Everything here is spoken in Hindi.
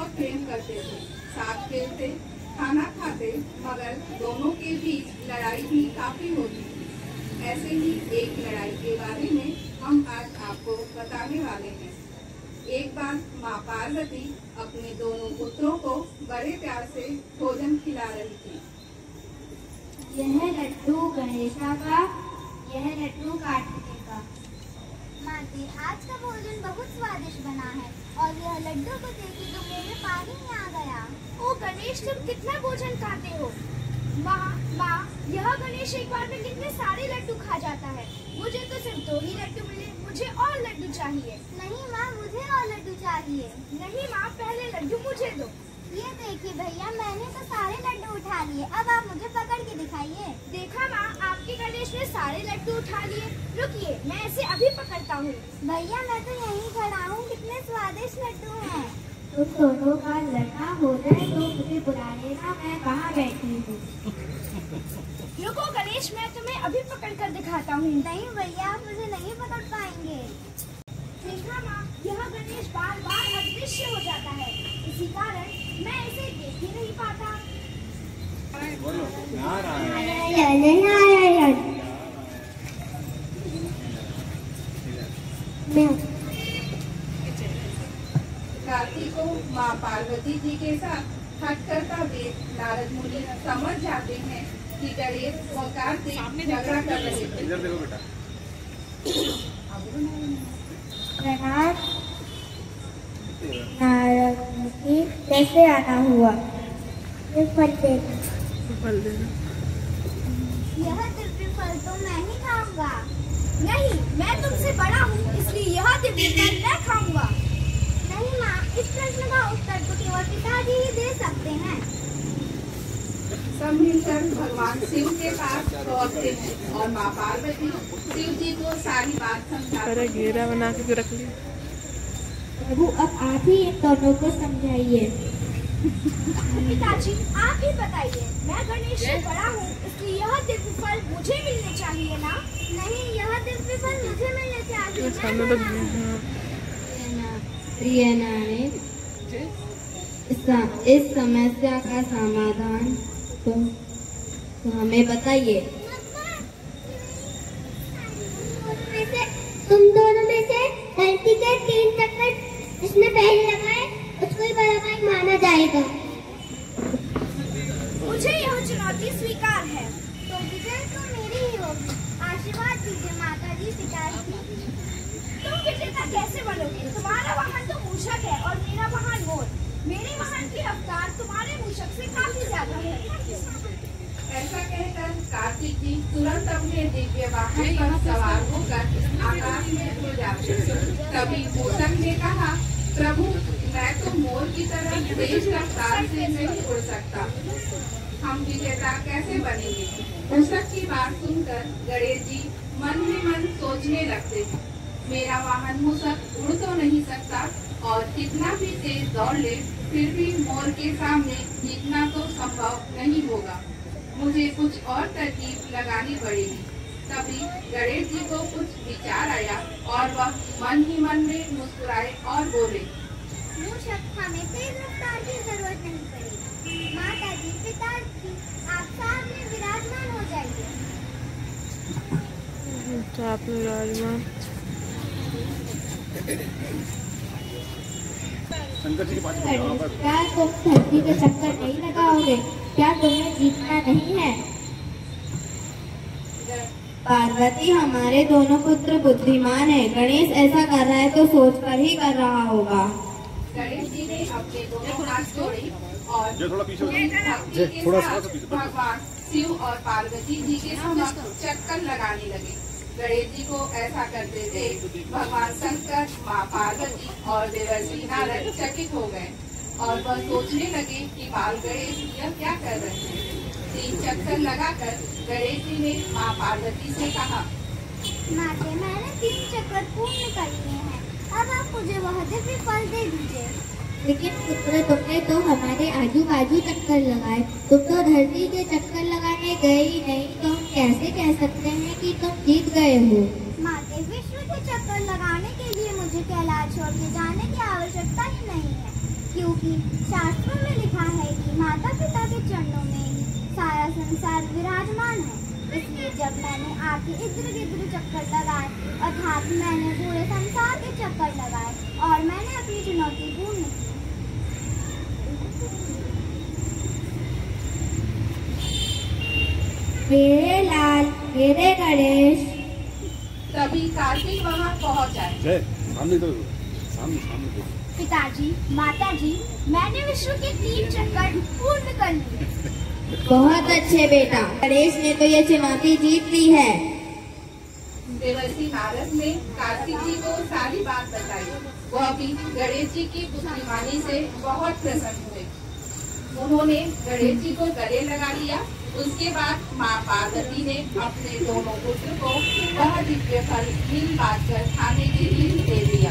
बहुत प्रेम करते थे, साथ खेलते, खाना खाते, मगर दोनों के बीच लड़ाई भी काफी होती थी। ऐसे ही एक लड़ाई के बारे में हम आज आपको बताने वाले हैं। एक बार माँ पार्वती अपने दोनों पुत्रों को बड़े प्यार से भोजन खिला रही थी। यह लड्डू गणेशा का, यह लड्डू कार्तिकेय का। माती, आज का भोजन बहुत स्वादिष्ट बना है और यह लड्डू को देखी तो मुंह में पानी ही आ गया। ओ गणेश, तुम कितना भोजन खाते हो? माँ, यह गणेश एक बार में कितने सारे लड्डू खा जाता है। मुझे तो सिर्फ 2 ही लड्डू मिले, मुझे और लड्डू चाहिए। नहीं माँ, मुझे और लड्डू चाहिए। नहीं माँ, पहले लड्डू मुझे दो। ये देखिए भैया, मैंने तो सारे लड्डू उठा लिए, अब आप मुझे पकड़ के दिखाइए। देखा माँ, आपके गणेश ने सारे लड्डू उठा लिए। रुकिए, मैं इसे अभी पकड़ता हूँ। भैया मैं तो यहीं खड़ा हूँ, कितने स्वादिष्ट लड्डू हैं। तुम दोनों का लड़ना हो जाए तो मुझे बुला लेना, मैं वहाँ बैठी हूँ। रुको गणेश, मैं तुम्हें अभी पकड़ कर दिखाता हूँ। नहीं भैया, आप मुझे नहीं पकड़ पाएंगे। देखा माँ, यह गणेश बार बार अदृश्य हो जाता है, इसी कारण मैं इसे देख ही नहीं पाता। कार्तिक को माँ पार्वती जी के साथ हट करता देख नारद मुनि समझ जाते हैं कि गणेश व कार्तिक झगड़ा कर रहे थे। नारद मुनि, कैसे आना हुआ? ये फल देना। यह दिव्य फल तो मैं ही खाऊंगा। नहीं, मैं तुमसे बड़ा हूँ, इसलिए यह दिव्य फल मैं खाऊंगा। नहीं माँ, इस प्रश्न का उत्तर तो केवल पिताजी ही दे सकते हैं। सब मिलकर भगवान शिव के पास पहुँचते हैं और माँ पार्वती शिव जी को सारी बात समझाते हैं। घेरा बना के रख लिया। प्रभु, अब आप ही इन दोनों को समझाइए। पिताजी, आप ही बताइए। मैं गणेश से बड़ा हूँ, इसलिए यह दिव्य फल मुझे मिलने चाहिए ना? नहीं, यह दिव्य फल मुझे मिलने चाहिए। प्रिय नारी, इस समस्या का समाधान तो हमें बताइए। तुम दोनों में से धरती के 3 चक्कर जिसने पहले लगाए उसको ही बड़ा भाई माना जाएगा। मुझे यह चुनौती स्वीकार है। तो विजय तो मेरी ही होगी। आशीर्वाद दीजिए माता जी, पिताजी। तुम विजेता कैसे बनोगे? तुम्हारा वाहन तो मूषक है और मेरा वाहन मोर। मेरे वाहन की रफ्तार तुम्हारे मूषक से काफी ज्यादा है। ऐसा कहकर कार्तिक जी तुरंत अपने दिव्य वाहन पर सवार होकर आकाश में उड़ जाते। तभी मूषक ने कहा, प्रभु, मैं तो मोर की तरह तेज रफ्तार से नहीं उड़ सकता, हम विजेता कैसे बनेंगे? मूषक की बात सुनकर गणेश जी मन ही मन सोचने लगते हैं, मेरा वाहन मूषक उड़ तो नहीं सकता और कितना भी तेज दौड़ ले फिर भी मोर के सामने जीतना तो संभव नहीं होगा। मुझे कुछ और तरकीब लगानी पड़ेगी। तभी गणेश जी को कुछ विचार आया और वह मन ही मन में मुस्कुराए और बोले, मूषक, हमें तेज रफ्तार की जरूरत नहीं पड़ेगी। माता जी, पिताजी, आप सामने विराजमान हो जाइए। आप विराजमान। क्या तुम धरती के चक्कर नहीं लगाओगे? क्या तुम्हें जीतना नहीं है? पार्वती, हमारे दोनों पुत्र बुद्धिमान हैं। गणेश ऐसा कर रहा है तो सोच कर ही कर रहा होगा। गणेश जी ने अपने दोनों हाथ जोड़े और भगवान शिव और पार्वती जी के समक्ष चक्कर लगाने लगे। गणेश जी को ऐसा करते देख भगवान शंकर, माँ पार्वती और देवर्षि नारद चकित हो गए और वह सोचने लगे कि बाल गणेश यह क्या कर रहे हैं। 3 चक्कर लगाकर गणेश जी ने माँ पार्वती से कहा, माते, मैंने 3 चक्कर पूर्ण कर लिए हैं, अब आप मुझे वह दिव्य फल दे दीजिए। लेकिन पुत्र, तुमने तो हमारे आजू बाजू चक्कर लगाए, तुम तो धरती के चक्कर लगाने गए ही नहीं, तो हम कैसे कह सकते हैं कि तुम जीत गए हो? माते, विश्व के चक्कर लगाने के लिए मुझे मुझे कैलाश छोड़ के जाने की आवश्यकता ही नहीं है, क्योंकि शास्त्रों में लिखा है कि माता पिता के चरणों में ही सारा संसार विराजमान है। इसलिए जब मैंने आके इधर गिधर चक्कर लगाए, अर्थात मैंने पूरे संसार के चक्कर लगाए और मैंने अपनी चुनौती पूर्ण की। मेरे लाल, मेरे गणेश। तभी कार्तिक वहाँ पहुँच आए। सामने पिताजी, माताजी, मैंने विश्व के 3 चक्कर पूर्ण कर लिए। बहुत अच्छे बेटा, गणेश ने तो ये चुनौती जीत ली है। देवर्षि नारद ने कार्तिक जी को सारी बात बताई। वह भी गणेश जी की बुद्धिमानी से बहुत प्रसन्न हुए। उन्होंने गणेश जी को गले लगा लिया। उसके बाद माँ पार्वती ने अपने दोनों पुत्र को वह दिव्य फल मिल बांट कर खाने के लिए दे दिया।